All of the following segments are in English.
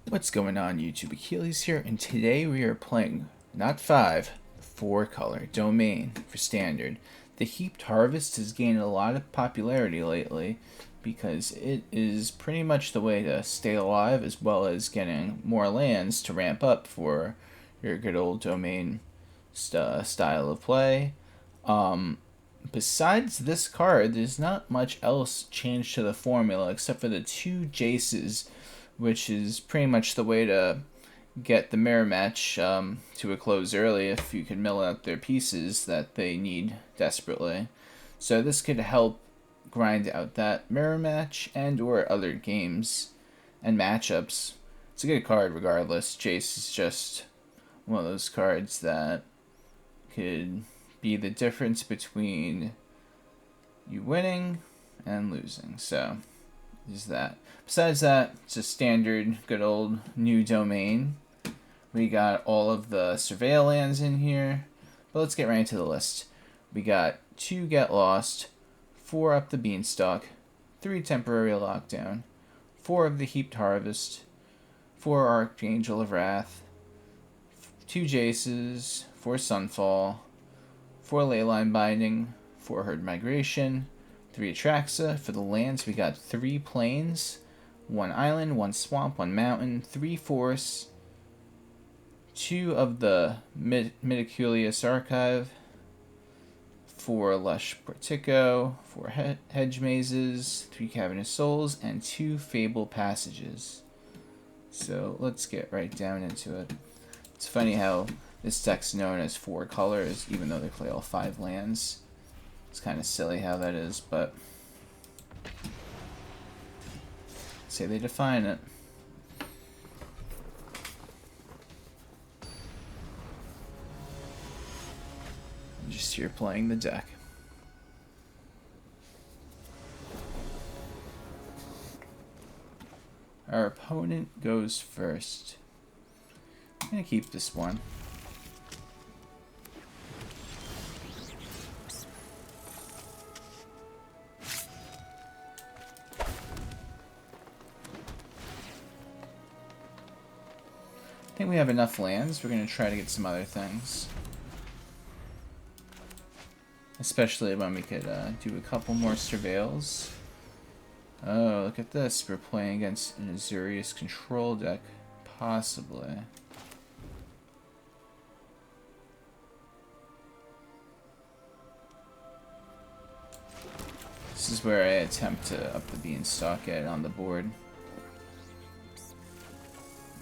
What's going on YouTube? Achilles here, and today we are playing not 5, 4 color domain for standard. The Heaped Harvest has gained a lot of popularity lately because it is pretty much the way to stay alive, as well as getting more lands to ramp up for your good old domain style of play. Besides this card, there's not much else changed to the formula except for the 2 Jaces, which is pretty much the way to get the mirror match to a close early if you can mill out their pieces that they need desperately. So this could help grind out that mirror match and or other games and matchups. It's a good card regardless. Jace is just one of those cards that could be the difference between you winning and losing. So is that. Besides that, it's a standard good old new domain. We got all of the surveil lands in here, but let's get right into the list. We got 2 Get Lost, 4 Up the Beanstalk, 3 Temporary Lockdown, 4 of the Heaped Harvest, 4 Archangel of Wrath, 2 Jaces, 4 Sunfall, 4 Leyline Binding, 4 Herd Migration, 3 Atraxa. For the lands, we got 3 plains, 1 island, 1 swamp, 1 mountain, 3 forests, 2 of the Meticulous Archive, 4 Lush Portico, 4 Hedge Mazes, 3 Cavern of Souls, and 2 Fabled Passages. So let's get right down into it. It's funny how this deck's known as 4 colors, even though they play all 5 lands. It's kind of silly how that is, but say they define it. I'm just here playing the deck. Our opponent goes first. I'm gonna keep this one. I think we have enough lands. We're going to try to get some other things. Especially when we could do a couple more surveils. Oh, look at this. We're playing against an Azurius control deck. Possibly. This is where I attempt to up the beanstalk, get it on the board.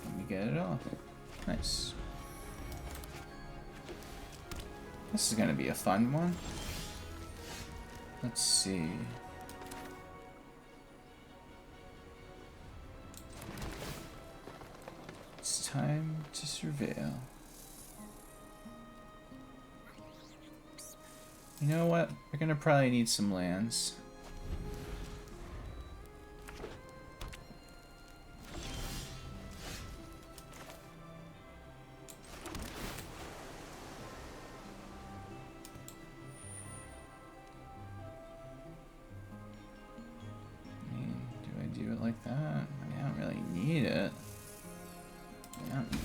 And we get it off. Nice. This is going to be a fun one. Let's see. It's time to surveil. You know what? We're going to probably need some lands. Like that. I mean, I don't really need it. I don't know.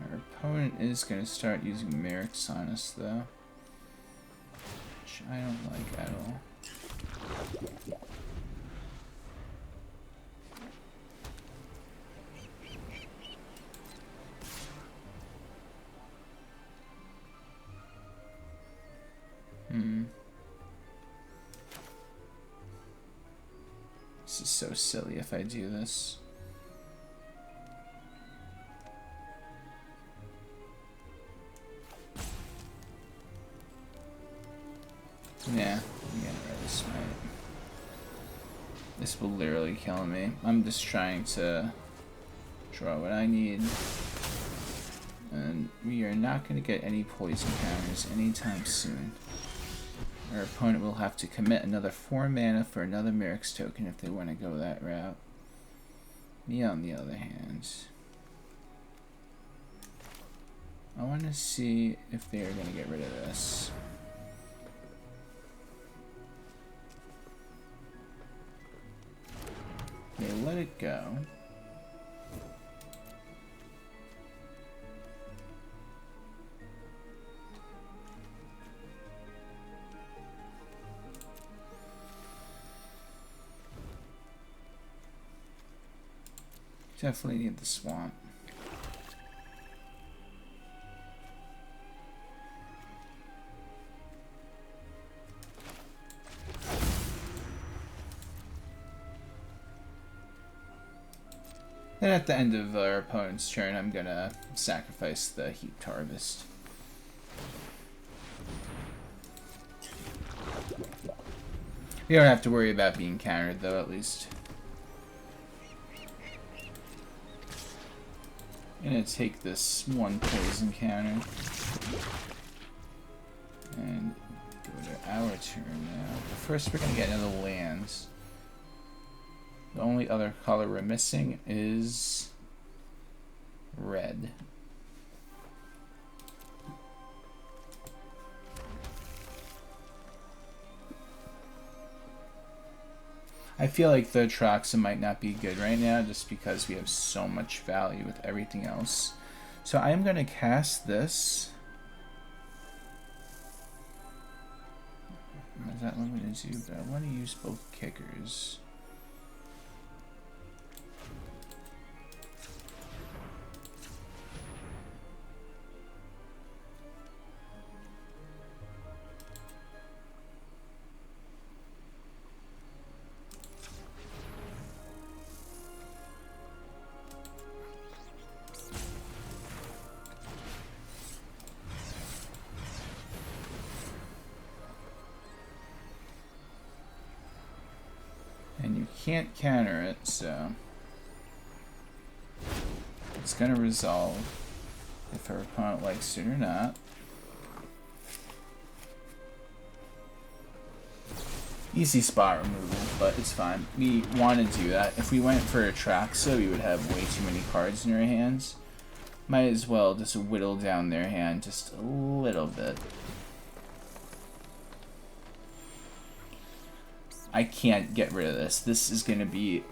Our opponent is going to start using Merrick's on us, though. Which I don't like at all. This is so silly if I do this. Yeah, I'm getting rid of Smite. This will literally kill me. I'm just trying to draw what I need. And we are not going to get any poison counters anytime soon. Our opponent will have to commit another 4 mana for another Merrick's token if they want to go that route. Me, on the other hand, I want to see if they are going to get rid of this. it go. Definitely need the swamp. Then at the end of our opponent's turn, I'm gonna sacrifice the Heaped Harvest. We don't have to worry about being countered though, at least. I'm gonna take this one poison counter and go to our turn now. But first, we're gonna get into the lands. The only other color we're missing is red. I feel like the Atraxa might not be good right now just because we have so much value with everything else. So I'm going to cast this. Is that what I'm going to do? But I want to use both kickers. And you can't counter it, so it's going to resolve if our opponent likes it or not. Easy spot removal, but it's fine. We want to do that. If we went for Atraxa, we would have way too many cards in our hands. Might as well just whittle down their hand just a little bit. I can't get rid of this. This is going to be...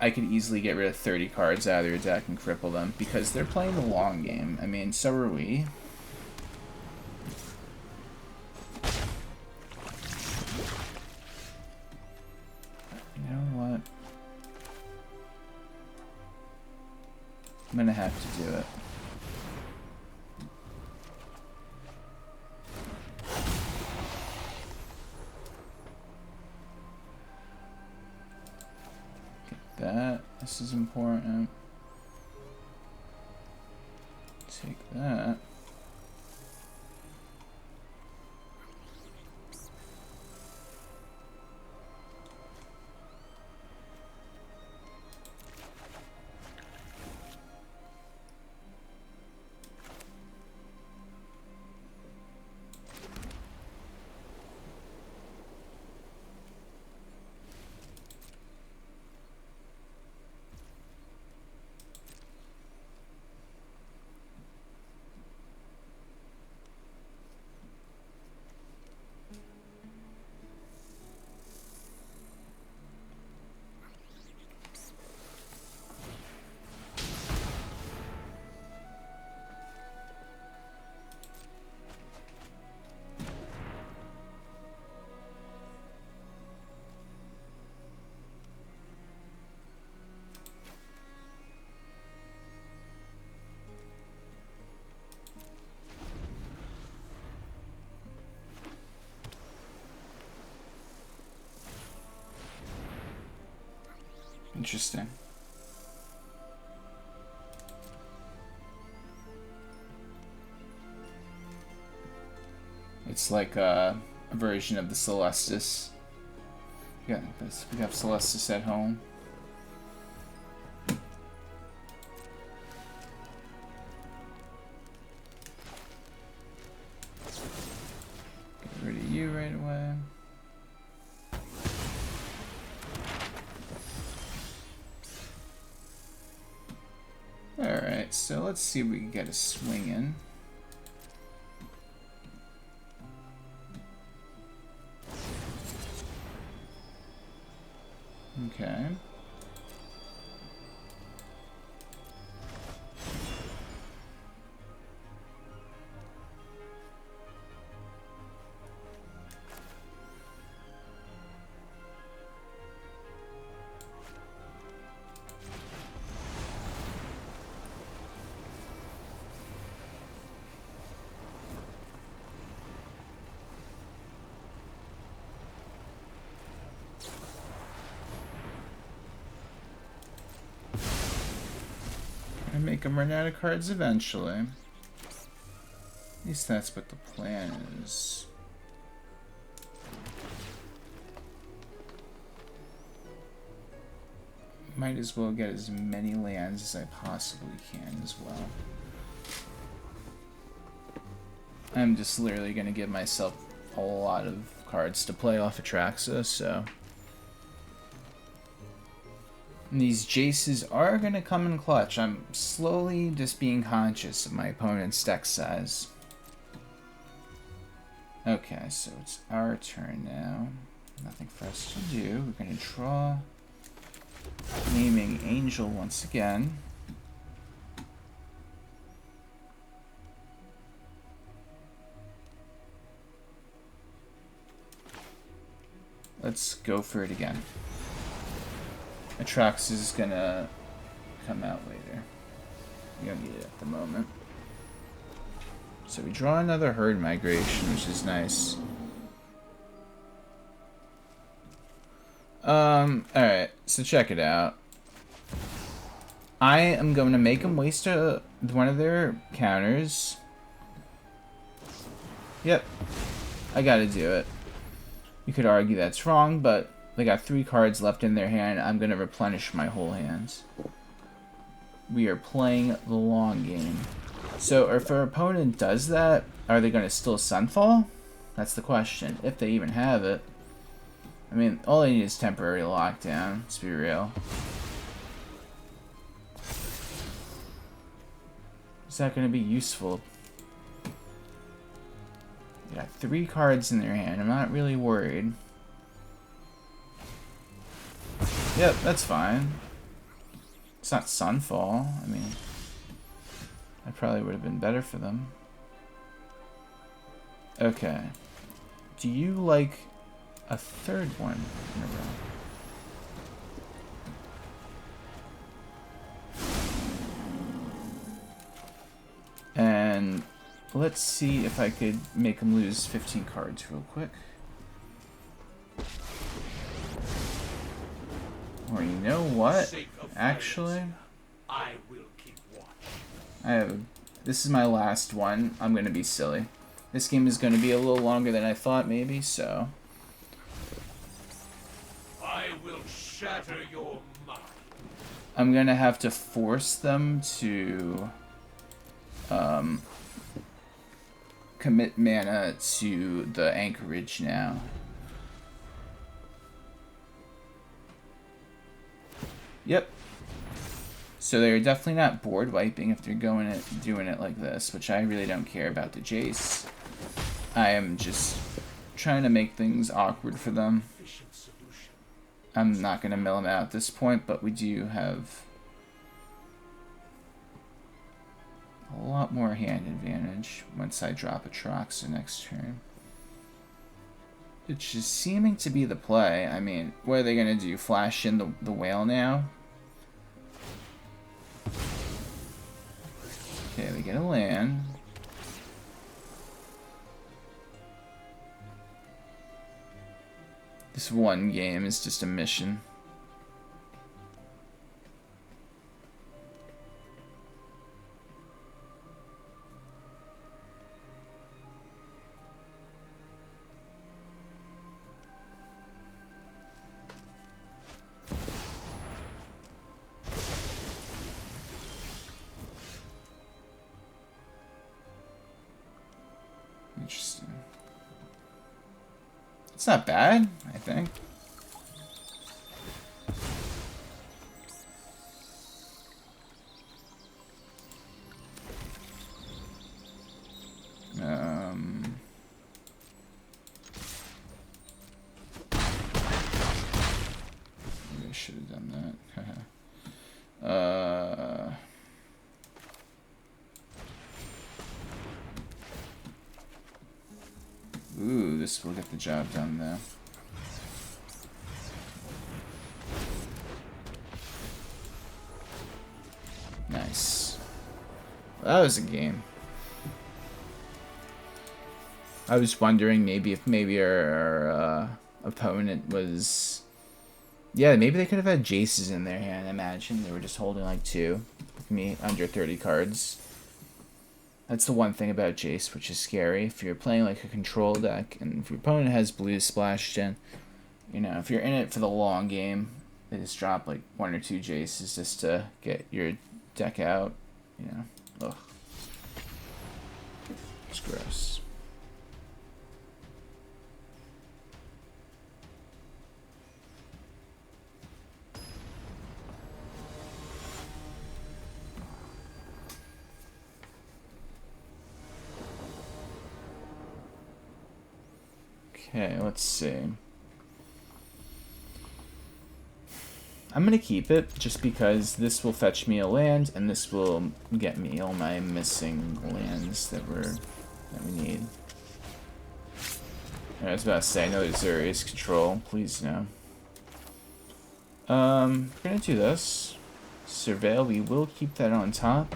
I could easily get rid of 30 cards out of their deck and cripple them because they're playing the long game. I mean, so are we. You know what? I'm going to have to do it. That. This is important. Take that. Interesting. It's like a version of the Celestis. Yeah, we have Celestis at home. Get rid of you right away. Alright, so let's see if we can get a swing in. Okay. make him run out of cards eventually. At least that's what the plan is. Might as well get as many lands as I possibly can as well. I'm just literally going to give myself a lot of cards to play off Atraxa, so... And these Jaces are going to come in clutch. I'm slowly just being conscious of my opponent's deck size. Okay, so it's our turn now. Nothing for us to do. We're going to draw... Naming Angel once again. Let's go for it again. Atraxa is gonna come out later. You don't need it at the moment. So we draw another Herd Migration, which is nice. Alright, so check it out. I am going to make them waste one of their counters. Yep. I gotta do it. You could argue that's wrong, but they got 3 cards left in their hand. I'm gonna replenish my whole hand. We are playing the long game. So if our opponent does that, are they gonna still Sunfall? That's the question. If they even have it. I mean, all they need is temporary lockdown, let's be real. Is that going to be useful? They got 3 cards in their hand, I'm not really worried. Yep, that's fine. It's not Sunfall, I mean, that probably would have been better for them. Okay. Do you like... a third one in a row? And let's see if I could make him lose 15 cards real quick. Or you know what? Actually, I will keep watch. This is my last one. I'm gonna be silly. This game is gonna be a little longer than I thought, maybe, so. I will shatter your mind. I'm gonna have to force them to commit mana to the anchorage now. Yep. So they're definitely not board wiping if they're doing it like this, which I really don't care about the Jace. I am just trying to make things awkward for them. I'm not going to mill him out at this point, but we do have a lot more hand advantage once I drop Atraxa next turn. Which is seeming to be the play. I mean, what are they going to do? Flash in the whale now? Okay, they get a land. This one game is just a mission. Interesting. It's not bad, I think. Maybe I should have done that. Ooh, this will get the job done though. Nice. Well, that was a game. I was wondering maybe if our opponent was Yeah, maybe they could have had Jaces in their hand. Imagine they were just holding like 2. With me under 30 cards. That's the one thing about Jace, which is scary. If you're playing like a control deck, and if your opponent has blue splashed in, you know, if you're in it for the long game, they just drop like 1 or 2 Jaces just to get your deck out. You know, ugh, it's gross. Okay, let's see. I'm gonna keep it just because this will fetch me a land, and this will get me all my missing lands that we need. I was about to say, I know there's Zuri's control. Please no. We're gonna do this. Surveil. We will keep that on top.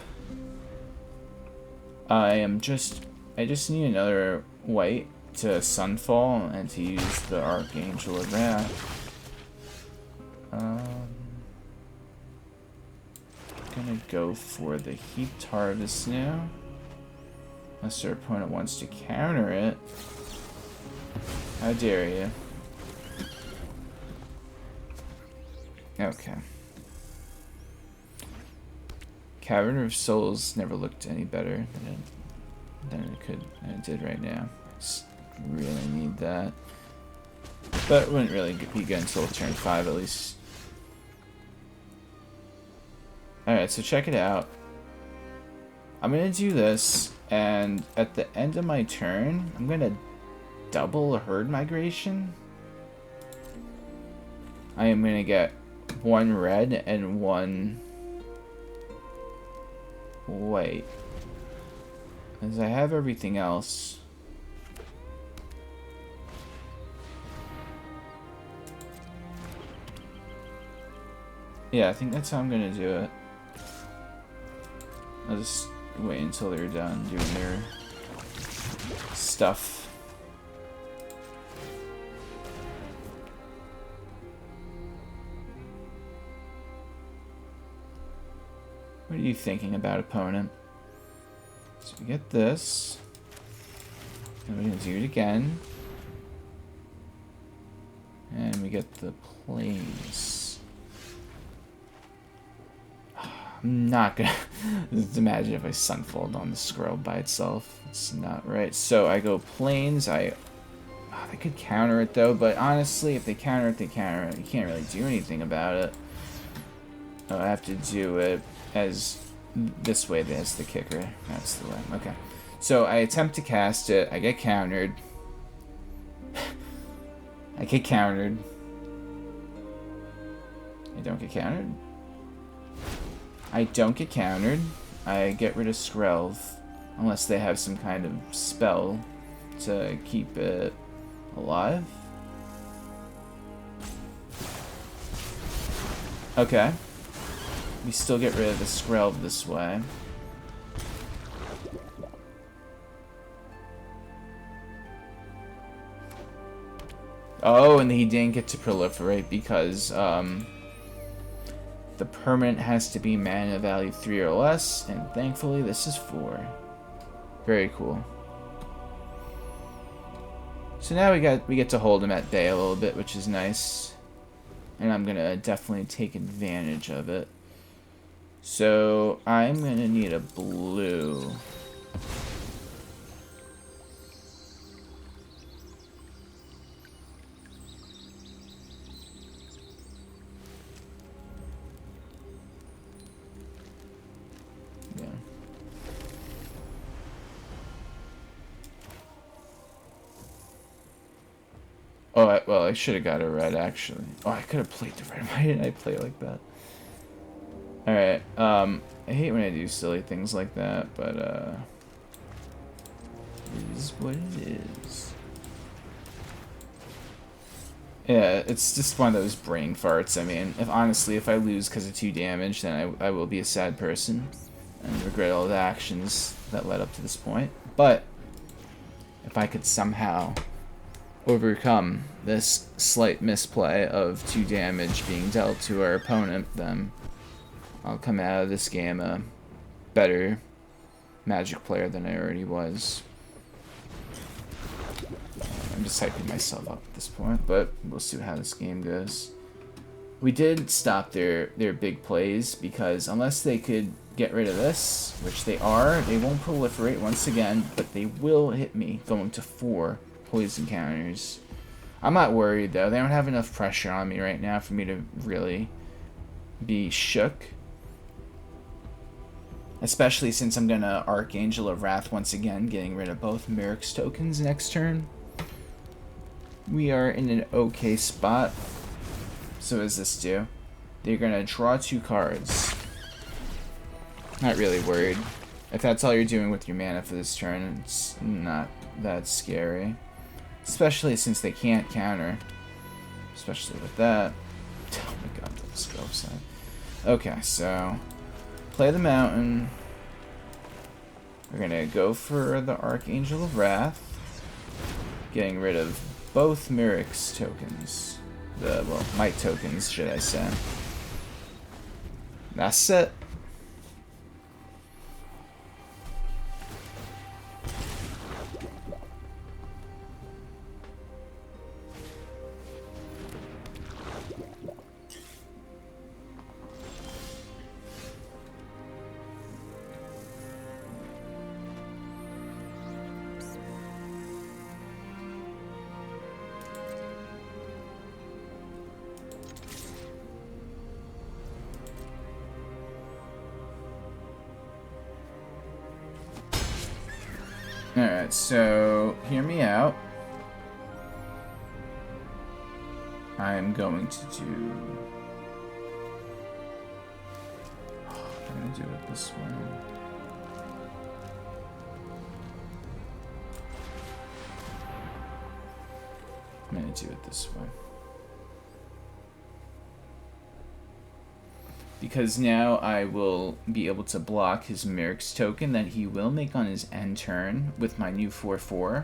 I just need another white to Sunfall and to use the Archangel of Wrath. Gonna go for the Heaped Harvest now. Unless their opponent wants to counter it. How dare you? Okay. Cavern of Souls never looked any better than it did right now. Just really need that. But it wouldn't really be good until turn 5 at least. Alright, so check it out. I'm gonna do this, and at the end of my turn, I'm gonna double Herd Migration. I am gonna get 1 red and 1 white. As I have everything else. Yeah, I think that's how I'm gonna do it. I'll just wait until they're done doing their stuff. What are you thinking about, opponent? So we get this. And we're gonna do it again. And we get the planes. I'm not gonna just imagine if I Sunfalled on the Scrub by itself. It's not right. So I go planes. They could counter it though, but honestly, if they counter it, they counter it. You can't really do anything about it. I have to do it as this way. That's the kicker. That's the way. Okay. So I attempt to cast it. I get countered. I get countered. I don't get countered. I don't get countered. I get rid of Skrelv. Unless they have some kind of spell to keep it alive. Okay. We still get rid of the Skrelv this way. Oh, and he didn't get to proliferate because the permanent has to be mana value 3 or less, and thankfully this is 4. Very cool. So now we get to hold him at bay a little bit, which is nice. And I'm gonna definitely take advantage of it. So I'm gonna need a blue. Oh, well, I should have got a red, actually. Oh, I could have played the red. Why didn't I play like that? Alright, I hate when I do silly things like that, but, it is what it is. Yeah, it's just one of those brain farts. I mean, honestly, if I lose because of 2 damage, then I will be a sad person and regret all the actions that led up to this point. But if I could somehow overcome this slight misplay of 2 damage being dealt to our opponent, then I'll come out of this game a better Magic player than I already was. I'm just hyping myself up at this point, but we'll see how this game goes. We did stop their big plays because unless they could get rid of this, which they are, they won't proliferate once again, but they will hit me going to 4 poison counters. I'm not worried though. They don't have enough pressure on me right now for me to really be shook. Especially since I'm gonna Archangel of Wrath once again, getting rid of both Merrick's tokens next turn. We are in an okay spot. So what does this do? They're gonna draw 2 cards. Not really worried. If that's all you're doing with your mana for this turn, it's not that scary. Especially since they can't counter. Especially with that. Oh my god, that was go upside. Okay, so play the mountain. We're gonna go for the Archangel of Wrath. Getting rid of both Merrick's tokens. Well, my tokens, should I say. That's it. Alright, so hear me out. I'm going to do... I'm going to do it this way. I'm going to do it this way. Because now I will be able to block his Merrick's token that he will make on his end turn with my new 4/4.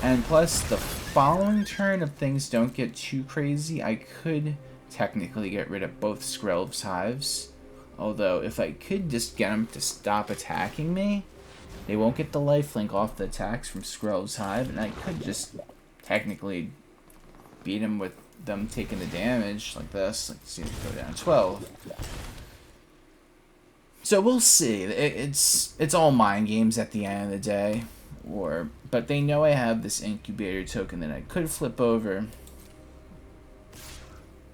And plus, the following turn, if things don't get too crazy, I could technically get rid of both Skrelv's Hives. Although, if I could just get them to stop attacking me, they won't get the lifelink off the attacks from Skrelv's Hive, and I could just technically beat him with them taking the damage like this. Let's see it go down 12. So we'll see. It's all mind games at the end of the day. But they know I have this incubator token that I could flip over.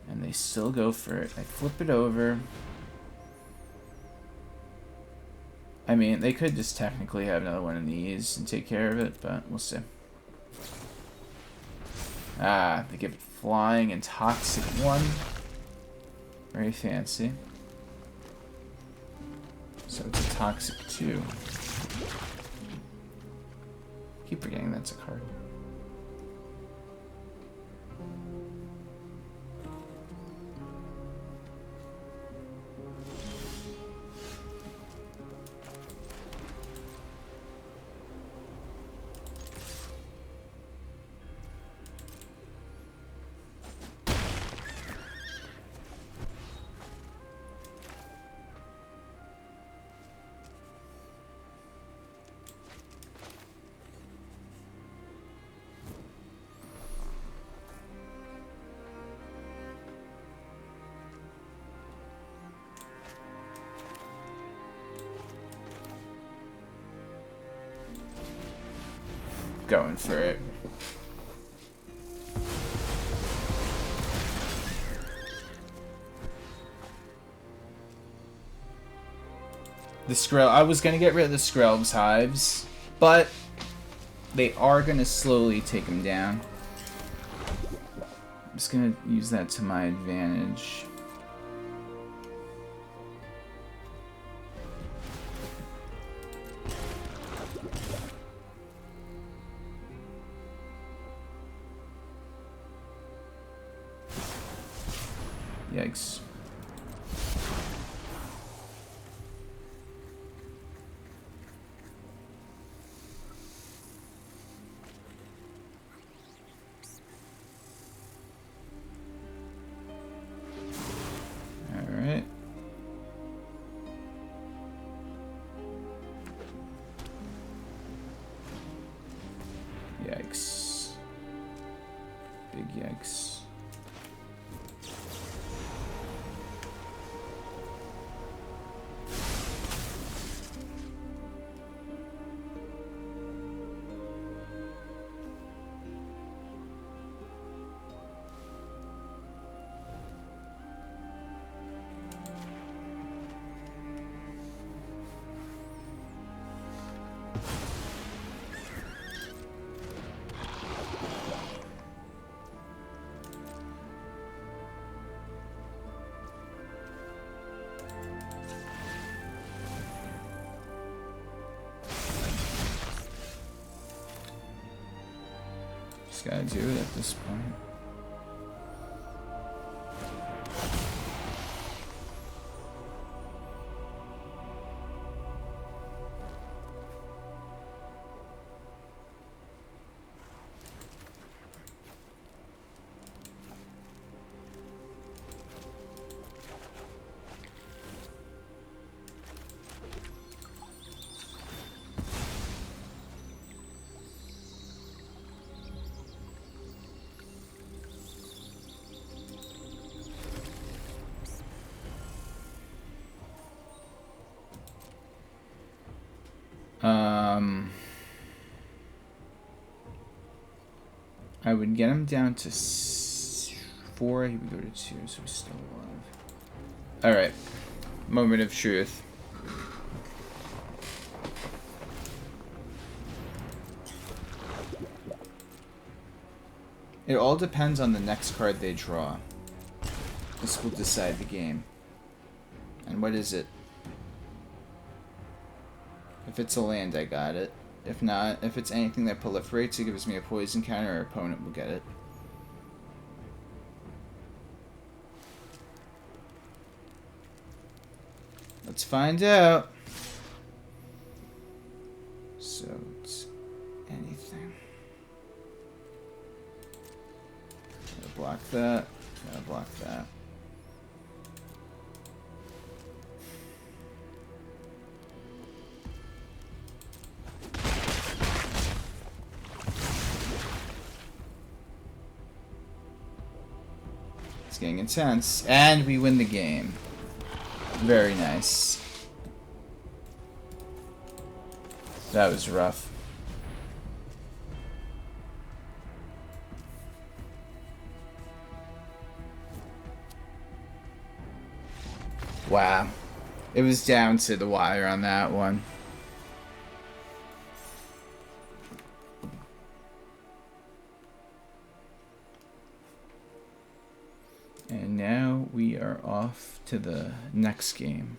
And they still go for it. I flip it over. I mean, they could just technically have another one of these and take care of it, but we'll see. Ah, they give it flying and toxic 1. Very fancy. So it's a toxic 2. Keep forgetting that's a card. Going for it. The Skrelv, I was gonna get rid of the Skrelv's Hives, but they are gonna slowly take them down. I'm just gonna use that to my advantage. Yikes. Yikes. Big yikes. Just gotta do it at this point. I would get him down to 4. He would go to 2, so he's still alive. Alright. Moment of truth. It all depends on the next card they draw. This will decide the game. And what is it? If it's a land, I got it. If not, if it's anything that proliferates, it gives me a poison counter, our opponent will get it. Let's find out. So, it's anything. Gotta block that. Gotta block that. Getting intense, and we win the game. Very nice. That was rough. Wow. It was down to the wire on that one. And now we are off to the next game.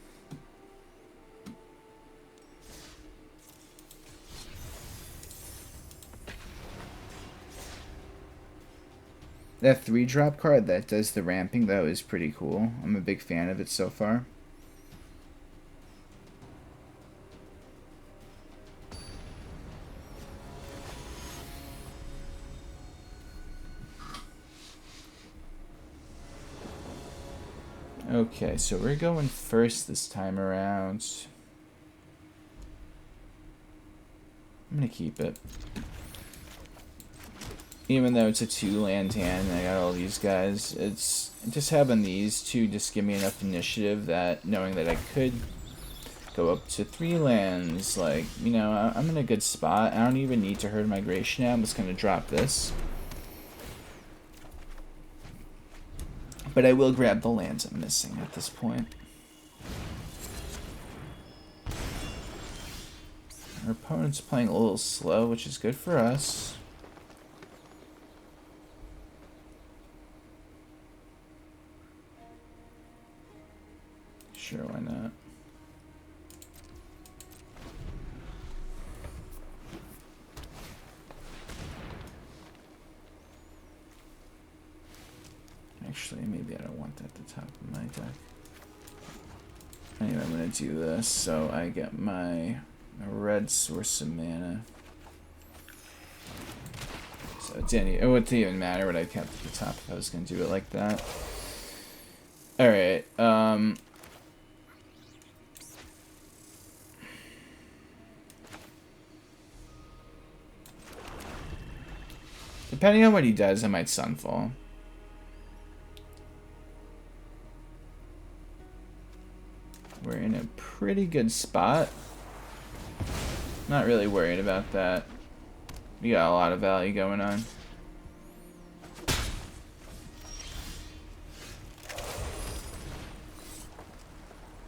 That 3-drop card that does the ramping, that was pretty cool. I'm a big fan of it so far. Okay, so we're going first this time around. I'm gonna keep it. Even though it's a 2-land hand and I got all these guys, it's just having these two just give me enough initiative that knowing that I could go up to 3 lands, like, you know, I'm in a good spot. I don't even need to herd migration now. I'm just gonna drop this. But I will grab the lands I'm missing at this point. Our opponent's playing a little slow, which is good for us. Sure, why not? Actually, maybe I don't want that at the top of my deck. Anyway, I'm going to do this so I get my red source of mana. So it wouldn't even matter what I kept at the top if I was going to do it like that. Alright, Depending on what he does, I might Sunfall. We're in a pretty good spot. Not really worried about that. We got a lot of value going on.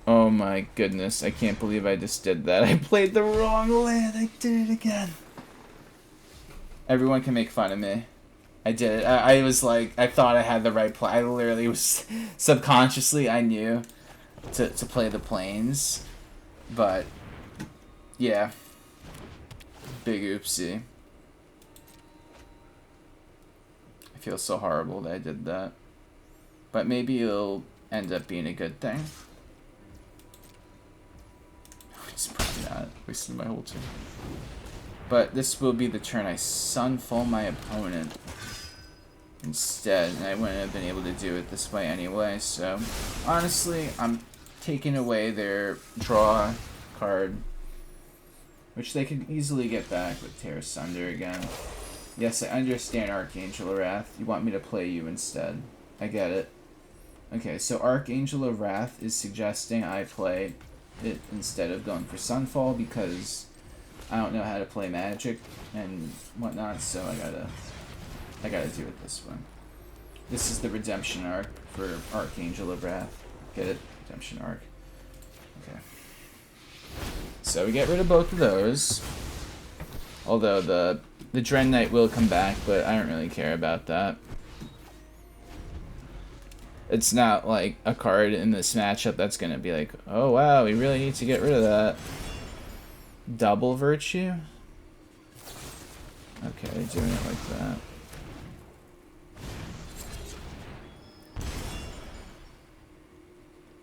Oh my goodness, I can't believe I just did that. I played the wrong land. I did it again. Everyone can make fun of me. I did it. I was like, I thought I had the right play. I literally was, subconsciously I knew to play the planes. But, yeah. Big oopsie. I feel so horrible that I did that. But maybe it'll end up being a good thing. It's probably not. Wasting my whole turn. But this will be the turn I Sunfall my opponent instead, and I wouldn't have been able to do it this way anyway, so honestly, I'm taking away their draw card, which they could easily get back with Tear Asunder again. Yes, I understand, Archangel of Wrath. You want me to play you instead. I get it. Okay, so Archangel of Wrath is suggesting I play it instead of going for Sunfall because I don't know how to play Magic and whatnot, so I gotta do it this way. This is the redemption arc for Archangel of Wrath. Get it? Redemption arc. Okay. So we get rid of both of those. Although the Dread Knight will come back, but I don't really care about that. It's not like a card in this matchup that's gonna be like, oh wow, we really need to get rid of that. Double Virtue? Okay, doing it like that.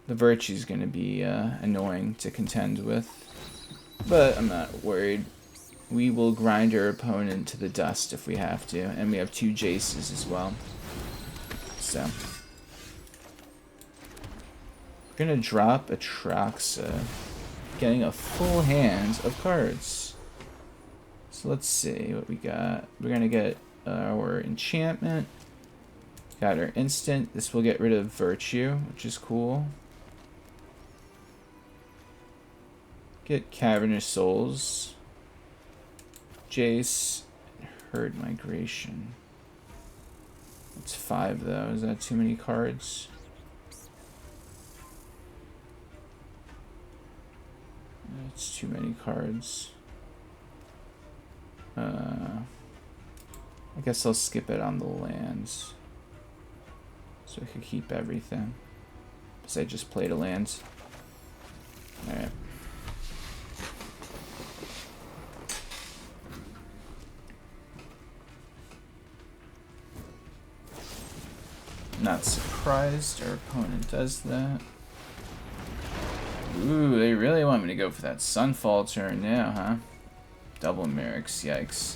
The Virtue's gonna be annoying to contend with, but I'm not worried. We will grind our opponent to the dust if we have to, and we have 2 Jaces as well. So we're gonna drop Atraxa, getting a full hand of cards. So let's see what we got. We're gonna get our enchantment, got our instant. This will get rid of Virtue, which is cool. Get Cavern of Souls, Jace, and Herd Migration. That's 5 though. Is that too many cards? That's too many cards. I guess I'll skip it on the lands, so I could keep everything. Because I just played a land. Alright. Not surprised our opponent does that. Ooh, they really want me to go for that Sunfall turn now, huh? Double Merrick's, yikes.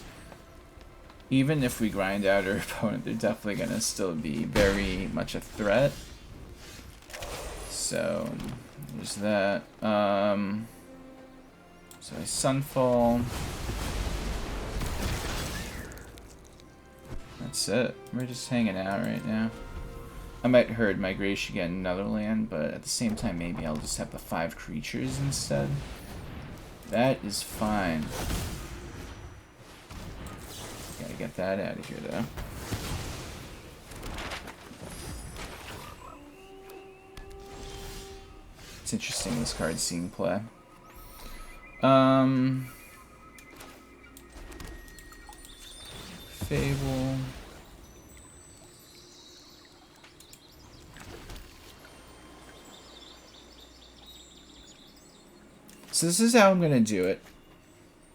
Even if we grind out our opponent, they're definitely gonna still be very much a threat. So, there's that. So I Sunfall. That's it. We're just hanging out right now. I might Herd Migration, get another land, but at the same time, maybe I'll just have the 5 creatures instead. That is fine. Gotta get that out of here, though. It's interesting, this card seeing play. Fable. So this is how I'm gonna do it.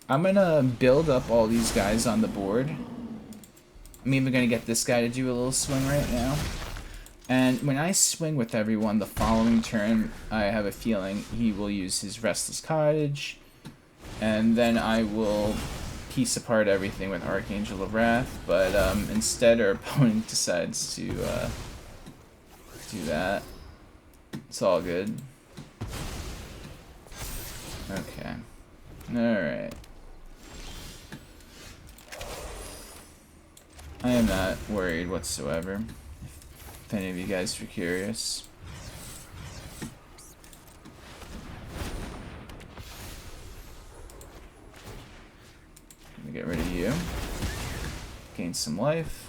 I'm gonna build up all these guys on the board. I'm even gonna get this guy to do a little swing right now. And when I swing with everyone the following turn, I have a feeling he will use his Restless Cottage. And then I will piece apart everything with Archangel of Wrath. But instead our opponent decides to do that. It's all good. Okay. Alright. I am not worried whatsoever, if any of you guys are curious. Let me get rid of you. Gain some life.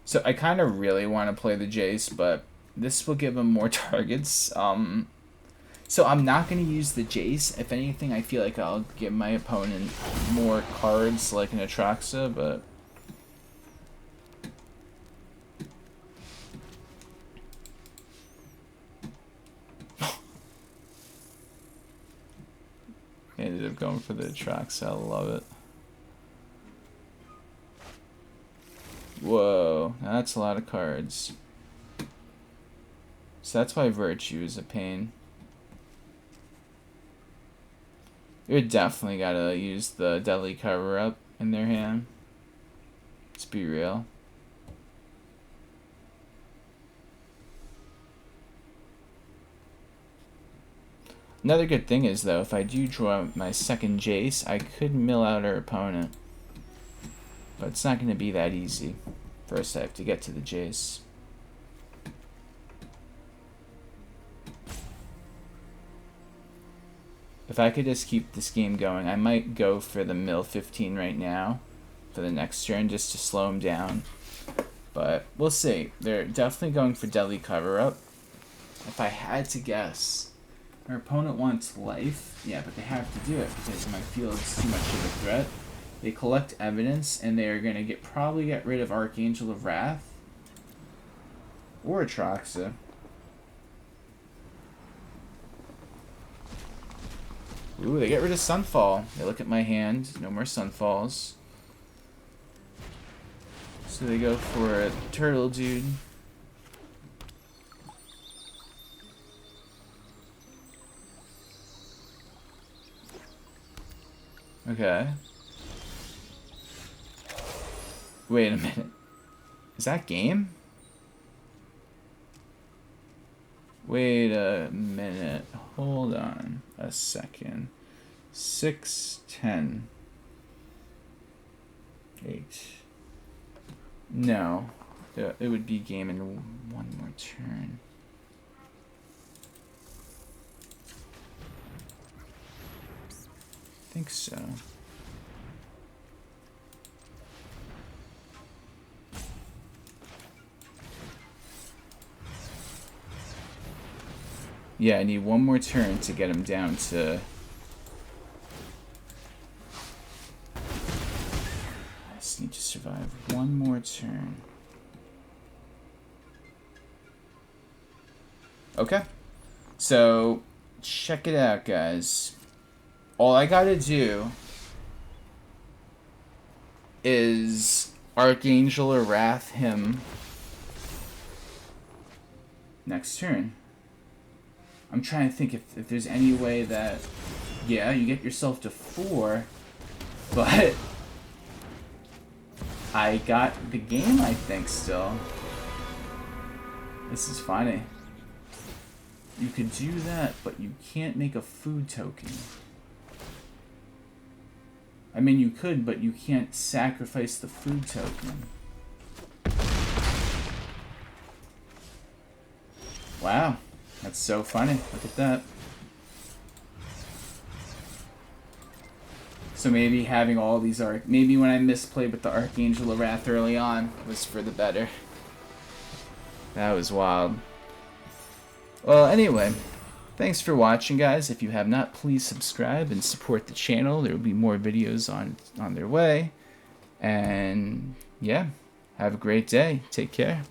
So I kind of really want to play the Jace, but this will give him more targets. So I'm not going to use the Jace. If anything, I feel like I'll give my opponent more cards like an Atraxa, but... I ended up going for the Atraxa. I love it. Whoa, that's a lot of cards. So that's why Virtue is a pain. You definitely gotta use the Deadly Cover-Up in their hand. Let's be real. Another good thing is, though, if I do draw my second Jace, I could mill out our opponent. But it's not going to be that easy. First, I have to get to the Jace. If I could just keep this game going, I might go for the mill 15 right now for the next turn just to slow him down. But we'll see. They're definitely going for Deadly Cover-Up. If I had to guess, our opponent wants life. Yeah, but they have to do it because my field is too much of a threat. They collect evidence, and they are going to probably get rid of Archangel of Wrath. Or Atraxa. Ooh, they get rid of Sunfall. They look at my hand. No more Sunfalls. So they go for a Turtle Dude. Okay. Wait a minute. Is that game? Wait a minute. Hold on a second. 6, 10, 8. No. It would be game in one more turn. I think so. Yeah, I need one more turn to get him down to... I just need to survive one more turn. Okay. So, check it out, guys. All I gotta do is Archangel of Wrath him next turn. I'm trying to think if there's any way that, yeah, you get yourself to 4, but I got the game, I think, still. This is funny. You could do that, but you can't make a food token. I mean, you could, but you can't sacrifice the food token. Wow. That's so funny. Look at that. So maybe having all these maybe when I misplayed with the Archangel of Wrath early on was for the better. That was wild. Well, anyway, thanks for watching, guys. If you have not, please subscribe and support the channel. There will be more videos on their way. And yeah, have a great day. Take care.